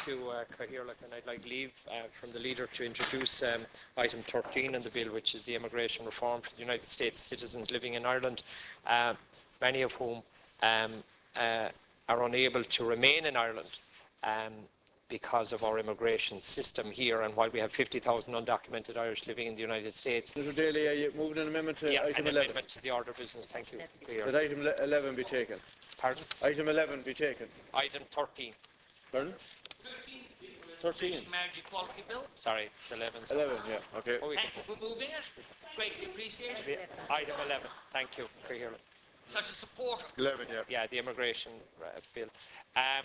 Thank you, Cathaoirleach, and I'd like leave from the Leader to introduce item 13 in the bill, which is the immigration reform for the United States citizens living in Ireland, many of whom are unable to remain in Ireland because of our immigration system here, and while we have 50,000 undocumented Irish living in the United States. Mr. Daly, are you moving an amendment to item 11? Amendment to the order of business. Thank you. That item 11 be taken. Pardon? Item 11 be taken. Item 13. Pardon? 13. Marriage Equality Bill. Sorry, it's 11. 11, yeah, okay. Thank you for moving it. Greatly appreciated. Item 11. Thank you, Cathaoirleach. Such a supporter. 11, yeah. Yeah, the immigration bill. I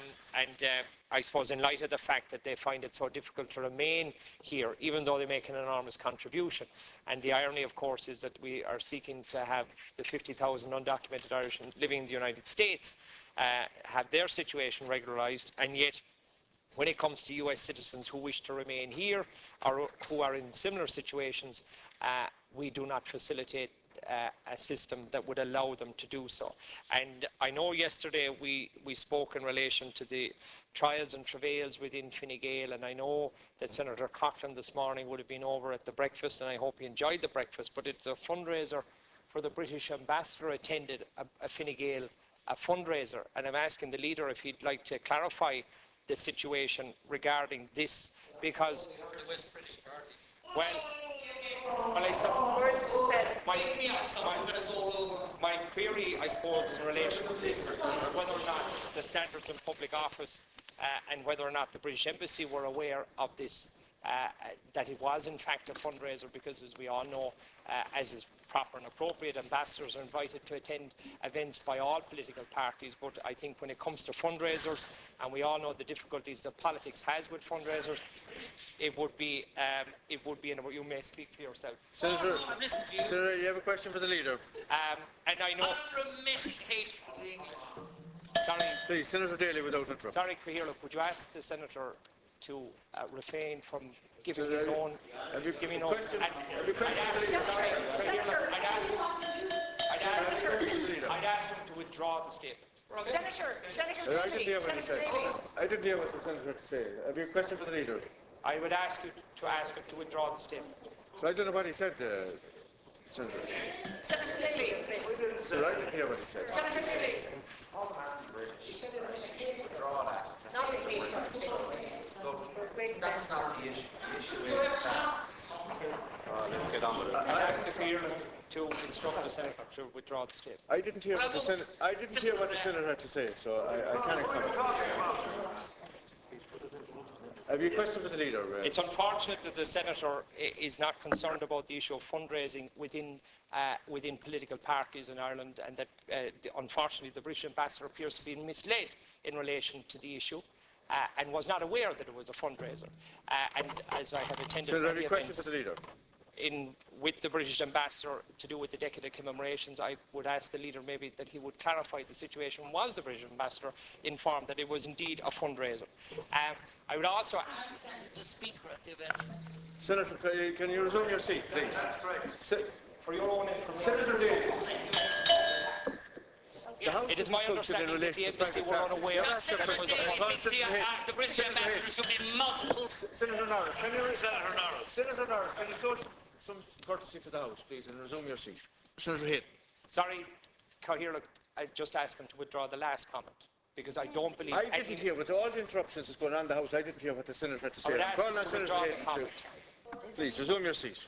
suppose in light of the fact that they find it so difficult to remain here, even though they make an enormous contribution. And the irony, of course, is that we are seeking to have the 50,000 undocumented Irish living in the United States have their situation regularised, and yet when it comes to US citizens who wish to remain here or who are in similar situations, we do not facilitate a system that would allow them to do so. And I know yesterday we spoke in relation to the trials and travails within Fine Gael, and I know that Senator Coughlin this morning would have been over at the breakfast, and I hope he enjoyed the breakfast, but it's a fundraiser for the British ambassador attended a Fine Gael fundraiser, and I'm asking the Leader if he'd like to clarify the situation regarding this, because I said, my query, I suppose, in relation to this is whether or not the standards in public office and whether or not the British Embassy were aware of this, that it was in fact a fundraiser, because as we all know, as is proper and appropriate, ambassadors are invited to attend events by all political parties, but I think when it comes to fundraisers, and we all know the difficulties that politics has with fundraisers, it would be you may speak for yourself. Senator, you have a question for the Leader? And I know... Unremitted hatred of the English. Sorry. Please, Senator Daly, without interruption. Sorry, Cathaoirleach, would you ask the Senator to refrain from giving his own... giving own... I'd ask him to withdraw the statement. Senator I didn't hear what he said. I didn't hear what the Senator had to say. Have you a question for the Leader? I would ask you to ask him to withdraw the statement. So I don't know what he said, Senator. Senator Daly. Sir, I didn't hear what he said. Senator Daly. That's not the issue. The issue is that. Let's get on with it. I asked the Cathaoirleach to instruct the Senator to withdraw the statement. I didn't hear what the Senator had to say, so I cannot comment. Have you a question for the Leader? It's unfortunate that the Senator is not concerned about the issue of fundraising within political parties in Ireland, and that unfortunately the British Ambassador appears to be misled in relation to the issue. And was not aware that it was a fundraiser. And as I have attended Senator, many have you a question for events the Leader? with the British Ambassador to do with the decade of commemorations, I would ask the Leader maybe that he would clarify the situation. Was the British Ambassador informed that it was indeed a fundraiser? I would also ask the Speaker at the event. Senator, can you resume your seat, please? For your own information. Senator Daly. Yes, it is my understanding that the embassy were unaware that it was a fundraiser. The British Ambassador should be muzzled. Senator Norris, can you show some courtesy to the House, please, and resume your seat? Senator Hayden. Sorry, Cathaoirleach, I just asked him to withdraw the last comment, because I don't believe... I didn't hear, with all the interruptions that's going on in the House, I didn't hear what the Senator had to say. Please, resume your seat.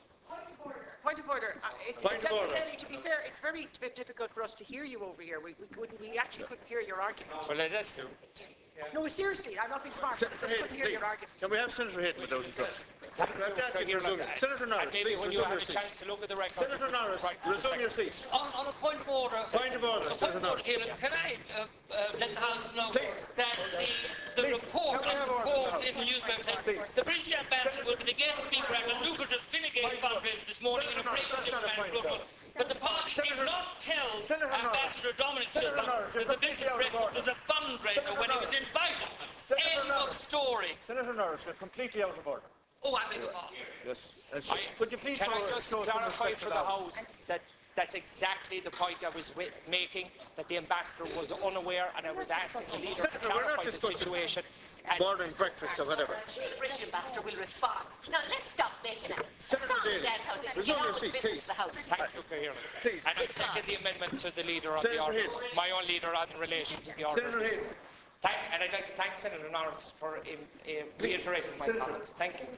Point of order. Senator Daly, to be fair, it's very difficult for us to hear you over here. We actually couldn't hear your argument. Well, let us... No, seriously, I'm not being smart. Senator Hayden, please. Can we have Senator Hayden without interruption? Senator Norris, maybe when you have a chance to look at the record... Senator Norris, resume your seat. On a point of order... Point of order, Senator Norris. Can I let the House know that the report informed in the newspaper says the British Ambassador will be the guest speaker at a lucrative Fine Gael fundraiser this morning in a breakfast in Brooklyn. But the party did not tell Ambassador Dominic Chilcot that the business breakfast was a fundraiser when he was invited. End of story. Senator Norris, you're completely out of order. Oh, I beg your pardon. Yes. Could you please can I just clarify for the House that That's exactly the point I was making, that the ambassador was unaware, and I was asking the leader to Senator, we're not clarify the discussing situation. And morning breakfast or whatever. The British ambassador will respond. Now, let's stop making a Senator song Daly, and dance out this and resume get your on with seat, business please. of the House. thank you, coherence. Please. And I second the amendment to the leader of Senator the order, Hill. my own leader on relation to the order. Senator Hill. And I'd like to thank Senator Norris for reiterating my comments. Thank you.